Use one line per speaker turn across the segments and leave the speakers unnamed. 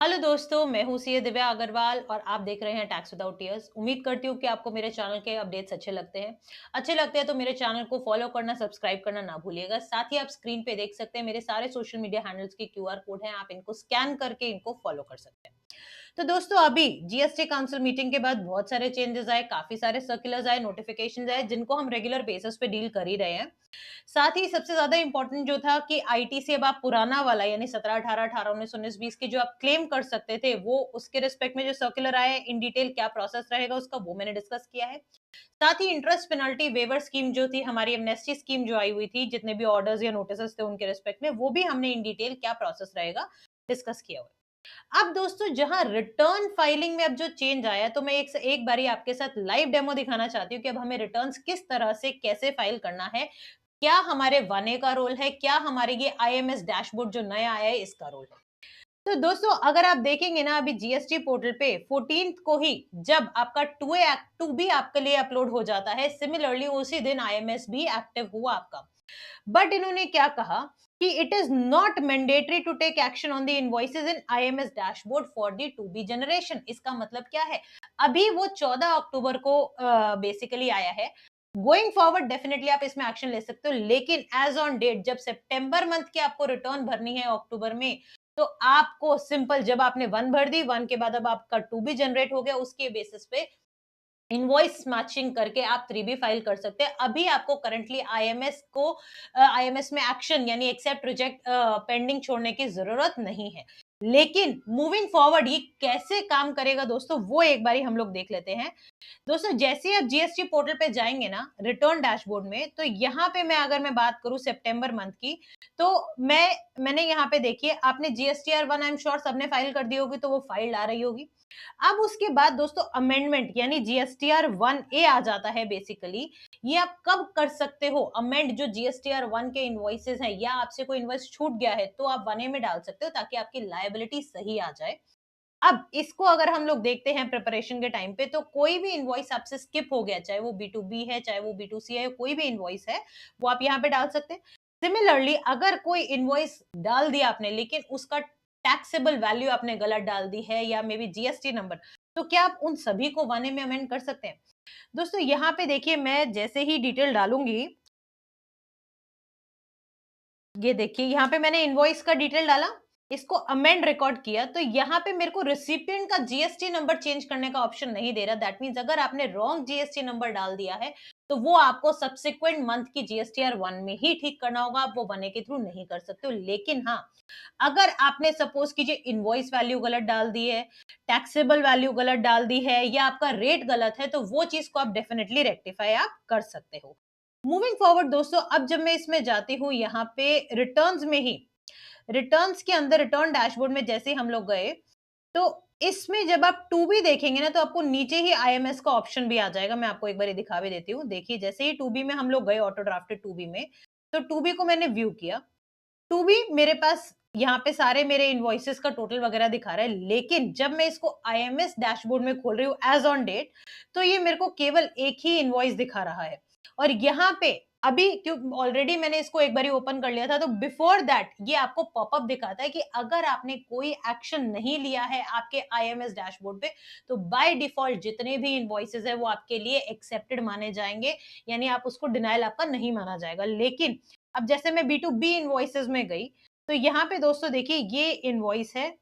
Hello दोस्तों, मैं हूँ सीए दिव्या अग्रवाल और आप देख रहे हैं टैक्स विदाउट टीयर्स। उम्मीद करती हूँ कि आपको मेरे चैनल के अपडेट्स अच्छे लगते हैं। अच्छे लगते हैं तो मेरे चैनल को फॉलो करना, सब्सक्राइब करना ना भूलिएगा। साथ ही आप स्क्रीन पे देख सकते हैं मेरे सारे सोशल मीडिया हैंडल्स के क्यूआर कोड हैं, आप इनको स्कैन करके इनको फॉलो कर सकते हैं। तो दोस्तों अभी जीएसटी काउंसिल मीटिंग के बाद बहुत सारे चेंजेस आए, काफी सारे सर्कुलर्स आए, नोटिफिकेशंस आए जिनको हम रेगुलर बेसिस पे डील कर ही रहे हैं। साथ ही सबसे ज्यादा इंपॉर्टेंट जो था कि आईटीसी अब आप पुराना वाला यानी 17 18 18 19 19 20 के जो आप क्लेम कर सकते थे वो उसके रिस्पेक्ट में जो सर्कुलर आए इन डिटेल क्या प्रोसेस रहेगा उसका वो मैंने डिस्कस किया है। साथ ही इंटरेस्ट पेनल्टी वेवर स्कीम जो थी हमारी एमनेस्टी स्कीम जो आई हुई थी जितने भी ऑर्डर्स या नोटिस थे उनके रिस्पेक्ट में वो भी हमने इन डिटेल क्या प्रोसेस रहेगा डिस्कस किया हुआ है। अब दोस्तों जहां रिटर्न फाइलिंग में अब जो चेंज आया तो मैं एक बारी आपके साथ लाइव डेमो दिखाना चाहती हूँ कि अब हमें रिटर्न्स किस तरह से कैसे फाइल करना है, क्या हमारे वन ए का रोल है, क्या हमारे ये आईएमएस डैशबोर्ड जो नया आया है इसका रोल है। तो दोस्तों अगर आप देखेंगे ना अभी जीएसटी पोर्टल पे 14th को ही जब आपका 2ए एक्ट 2 भी आपके लिए अपलोड हो जाता है, सिमिलरली उसी दिन आईएमएस भी एक्टिव हुआ आपका। बट इन्होंने क्या कहा कि it is not mandatory to take action on the invoices in IMS dashboard for the to be generation. इसका मतलब क्या है, अभी वो 14 अक्टूबर को बेसिकली आया है। गोइंग फॉरवर्ड डेफिनेटली आप इसमें एक्शन ले सकते हो, लेकिन एज ऑन डेट जब सितंबर मंथ की आपको रिटर्न भरनी है अक्टूबर में, तो आपको सिंपल जब आपने वन भर दी, वन के बाद अब आपका टू बी जनरेट हो गया, उसके बेसिस पे इनवॉइस मैचिंग करके आप 3B फाइल कर सकते हैं। अभी आपको करंटली आईएमएस में एक्शन यानी एक्सेप्ट रिजेक्ट पेंडिंग छोड़ने की जरूरत नहीं है। लेकिन मूविंग फॉरवर्ड ये कैसे काम करेगा दोस्तों, वो एक बारी हम लोग देख लेते हैं। दोस्तों जैसे ही आप जीएसटी पोर्टल पे जाएंगे ना रिटर्न डैशबोर्ड में, तो यहाँ पे मैं बात करूं सितंबर मंथ की, तो मैंने यहाँ पे देखिए आपने GSTR one I am sure सबने फाइल कर दी होगी, तो वो फाइल आ रही होगी। अब उसके बाद दोस्तों अमेंडमेंट यानी जीएसटीआर 1A आ जाता है बेसिकली। ये आप कब कर सकते हो अमेंड, जो जीएसटीआर 1 के इनवॉइसेस हैं या आपसे कोई इनवॉइस छूट गया है तो आप 1A में डाल सकते हो ताकि आपकी लायबिलिटी सही आ जाए। अब इसको अगर हम लोग देखते हैं प्रिपरेशन के टाइम पे, तो कोई भी इनवॉइस आपसे स्किप हो गया, चाहे वो बी2बी है, चाहे वो बी2सी है, कोई भी इनवॉइस है, वो आप यहाँ पे डाल सकते हैं। सिमिलरली अगर कोई इनवॉइस डाल दिया आपने लेकिन उसका टैक्सेबल वैल्यू आपने गलत डाल दी है या मे बी जीएसटी नंबर, तो क्या आप उन सभी को 1A में अमेंड कर सकते हैं? दोस्तों यहाँ पे देखिए मैं जैसे ही डिटेल डालूंगी, ये देखिए यहाँ पे मैंने इनवॉइस का डिटेल डाला, इसको अमेंड रिकॉर्ड किया, तो यहाँ पे मेरे को रिसिपिएंट का जीएसटी नंबर चेंज करने का ऑप्शन नहीं दे रहा। दैट मींस अगर आपने रॉन्ग जीएसटी नंबर डाल दिया है तो वो आपको सब्सिक्वेंट मंथ की जीएसटीआर 1 में ही ठीक करना होगा, आप वो 1A के थ्रू नहीं कर सकते हो। लेकिन हाँ, अगर आपने सपोज कीजिए इनवॉइस वैल्यू गलत डाल दी है, टैक्सेबल वैल्यू गलत डाल दी है या आपका रेट गलत है, तो वो चीज को आप डेफिनेटली रेक्टिफाई आप कर सकते हो। मूविंग फॉरवर्ड दोस्तों अब जब मैं इसमें जाती हूँ यहाँ पे रिटर्न्स में ही, रिटर्न्स के अंदर रिटर्न डैशबोर्ड में जैसे ही हम लोग गए, तो इसमें जब आप 2B देखेंगे ना तो आपको नीचे ही आईएमएस का ऑप्शन भी आ जाएगा। मैं आपको एक बार दिखा भी देती हूँ। देखिए जैसे ही 2B में हम लोग गए ऑटो ड्राफ्टेड 2B में, तो 2B को मैंने व्यू किया। 2B मेरे पास यहाँ पे सारे मेरे इनवॉइसेस का टोटल वगैरह दिखा रहा है, लेकिन जब मैं इसको आईएमएस डैशबोर्ड में खोल रही हूँ एज ऑन डेट, तो ये मेरे को केवल एक ही इनवॉइस दिखा रहा है। और यहाँ पे अभी क्यों ऑलरेडी मैंने इसको एक बारी ओपन कर लिया था, तो बिफोर दैट ये आपको पॉपअप दिखाता है कि अगर आपने कोई एक्शन नहीं लिया है आपके आईएमएस डैशबोर्ड पे, तो बाय डिफॉल्ट जितने भी इनवॉइसेस है वो आपके लिए एक्सेप्टेड माने जाएंगे, यानी आप उसको डिनायल आपका नहीं माना जाएगा। लेकिन अब जैसे मैं बी2बी इनवॉइसेस में गई, तो यहाँ पे दोस्तों देखिए ये इनवॉइस है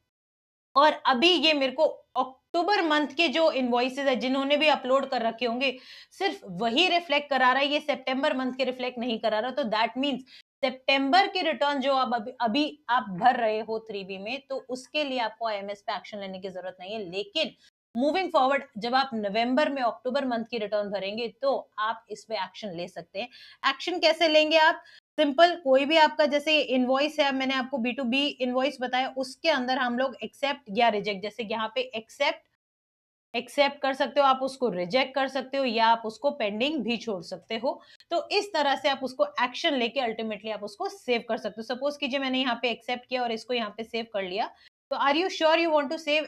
और अभी ये मेरे को अक्टूबर मंथ के जो इनवॉइसेस है जिन्होंने भी अपलोड कर रखे होंगे, सिर्फ वही रिफ्लेक्ट करा रहा है, ये सितंबर मंथ के रिफ्लेक्ट नहीं करा रहा। तो दैट मींस सितंबर के रिटर्न जो अब अभी आप भर रहे हो 3B में, तो उसके लिए आपको आईएमएस पे एक्शन लेने की जरूरत नहीं है। लेकिन मूविंग फॉरवर्ड जब आप नवंबर में अक्टूबर मंथ की रिटर्न भरेंगे तो आप इस पे एक्शन ले सकते हैं। एक्शन कैसे लेंगे आप? सिंपल, कोई भी आपका जैसे इनवॉइस है, मैंने आपको बी2बी इनवॉइस बताया, उसके अंदर हम लोग एक्सेप्ट या रिजेक्ट, जैसे यहाँ पे एक्सेप्ट एक्सेप्ट कर सकते हो, आप उसको रिजेक्ट कर सकते हो या आप उसको पेंडिंग भी छोड़ सकते हो। तो इस तरह से आप उसको एक्शन लेके अल्टीमेटली आप उसको सेव कर सकते हो। सपोज कीजिए मैंने यहाँ पे एक्सेप्ट किया और इसको यहाँ पे सेव कर लिया, तो are you sure you want to save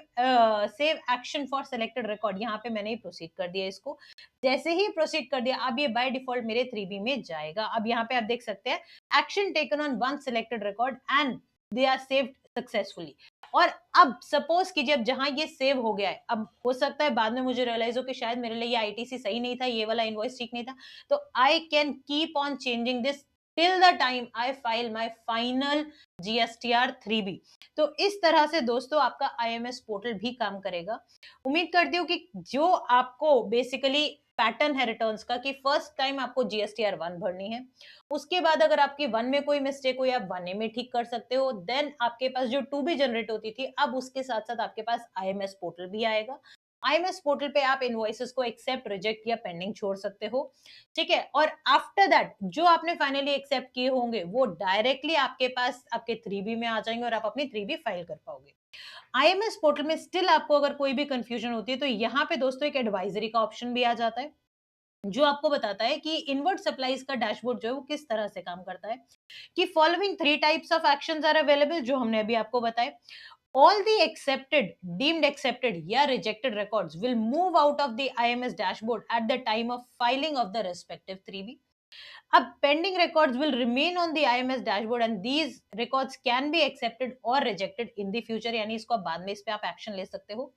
action for selected record, यहाँ पे मैंने प्रोसीड कर दिया इसको। जैसे ही प्रोसीड कर दिया, अब ये बाय डिफॉल्ट मेरे 3B में जाएगा। अब यहाँ पे आप देख सकते हैं action taken on one selected record and they are saved successfully. और अब सपोज कीजिए, अब जहां ये सेव हो गया है, अब हो सकता है बाद में मुझे रियलाइज हो कि शायद मेरे लिए ये आईटीसी सही नहीं था, ये वाला इनवॉइस ठीक नहीं था, तो I can keep on changing this till the time I file my final GSTR 3B। तो इस तरह से दोस्तों आपका आईएमएस पोर्टल भी काम करेगा। उम्मीद करती हूँ कि जो आपको बेसिकली पैटर्न है रिटर्न्स का कि फर्स्ट टाइम आपको जीएसटीआर 1 भरनी है, उसके बाद अगर आपकी 1 में कोई मिस्टेक हुई, आप 1A में ठीक कर सकते हो, देन आपके पास जो 2B जनरेट होती थी, अब उसके साथ साथ आपके पास आईएमएस पोर्टल भी आएगा। आईएमएस पोर्टल पे आप इनवॉइसेस को एक्सेप्ट, रिजेक्ट या पेंडिंग छोड़ सकते हो, ठीक है। और आफ्टर दैट जो आपने फाइनली एक्सेप्ट किए होंगे वो डायरेक्टली आपके पास आपके 3B में आ जाएंगे और आप अपनी 3B फाइल कर पाओगे। आईएमएस पोर्टल में स्टिल आपको अगर कोई भी कंफ्यूजन होती है तो यहाँ पे दोस्तों एक एडवाइजरी का ऑप्शन भी आ जाता है, जो आपको बताता है कि इनवर्ट सप्लाईज का डैशबोर्ड जो है वो किस तरह से काम करता है, कि following 3 types of actions are available, जो हमने अभी आपको बताए। All the accepted, deemed accepted या rejected records will move out of the IMS dashboard at the time of filing of the respective 3B. अब pending records will remain on the IMS dashboard and these records can be accepted or rejected in the future, यानी इसको बाद में इस पे आप action ले सकते हो।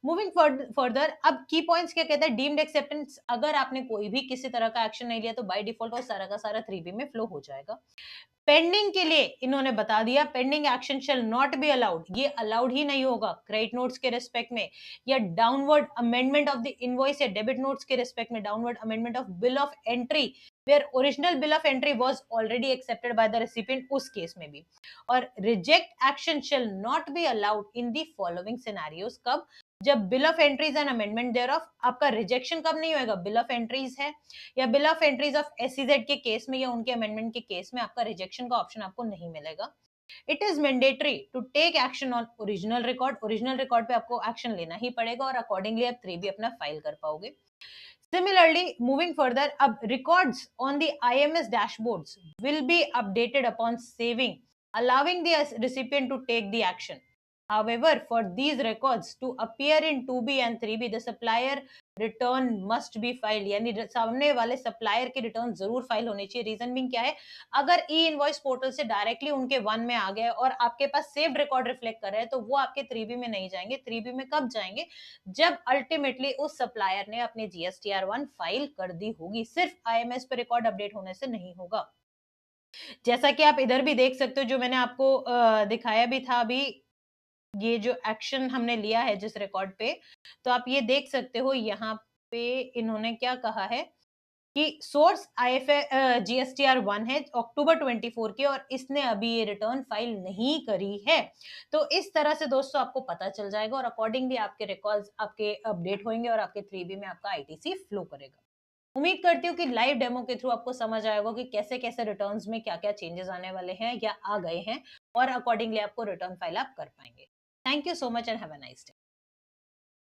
मूविंग फर्दर, अब की पॉइंट्स क्या कहता है, डीम्ड एक्सेप्टेंस, अगर आपने कोई भी किसी तरह का एक्शन नहीं लिया तो बाय डिफॉल्ट वो सारा का सारा 3B में फ्लो हो जाएगा। पेंडिंग के लिए इन्होंने बता दिया, pending action shall not be allowed, ये अलाउड ही नहीं होगा क्रेडिट नोट्स के रिस्पेक्ट में, या downward amendment of the invoice या डेबिट नोट्स के रिस्पेक्ट में, downward amendment of bill of entry where original bill of entry was already accepted by the recipient, उस केस में भी। और reject action shall not be allowed in the following scenarios, कब, जब bill of entries and amendment there of, आपका rejection कब नहीं होगा, बिल ऑफ एंट्रीज है या bill of entries of SEZ के केस में या उनके अमेंडमेंट के केस में आपका रिजेक्शन का ऑप्शन आपको नहीं मिलेगा। It is mandatory to take action on original record, original record पे आपको एक्शन लेना ही पड़ेगा और अकॉर्डिंगली आप 3B अपना फाइल कर पाओगे। Similarly, moving further, अब records on the IMS dashboards will be updated upon saving, allowing the recipient to take the action. However, for these records to appear in 2B and 3B, the supplier return must be filed, यानी सामने वाले supplier की return जरूर file होनी चाहिए। Reason भी क्या है, अगर ई इनवॉइस पोर्टल से डायरेक्टली उनके 1 में आ गए और आपके पास सेव्ड रिकॉर्ड रिफ्लेक्ट कर रहे हैं तो वो आपके 3B में नहीं जाएंगे। 3B में कब जाएंगे, जब अल्टीमेटली उस सप्लायर ने अपने जीएसटीआर 1 फाइल कर दी होगी, सिर्फ आईएमएस पे रिकॉर्ड अपडेट होने से नहीं होगा। जैसा कि आप इधर भी देख सकते हो, जो मैंने आपको दिखाया भी था अभी, ये जो एक्शन हमने लिया है जिस रिकॉर्ड पे, तो आप ये देख सकते हो यहाँ पे इन्होंने क्या कहा है कि सोर्स जीएसटीआर 1 है अक्टूबर 24 की और इसने अभी ये रिटर्न फाइल नहीं करी है। तो इस तरह से दोस्तों आपको पता चल जाएगा और अकॉर्डिंगली आपके रिकॉर्ड्स आपके अपडेट होंगे और आपके 3B में आपका आईटीसी फ्लो करेगा। उम्मीद करती हूँ कि लाइव डेमो के थ्रू आपको समझ आएगा कि कैसे कैसे रिटर्न्स में क्या क्या चेंजेस आने वाले हैं या आ गए हैं और अकॉर्डिंगली आपको रिटर्न फाइल आप कर पाएंगे। Thank you so much and have a nice day.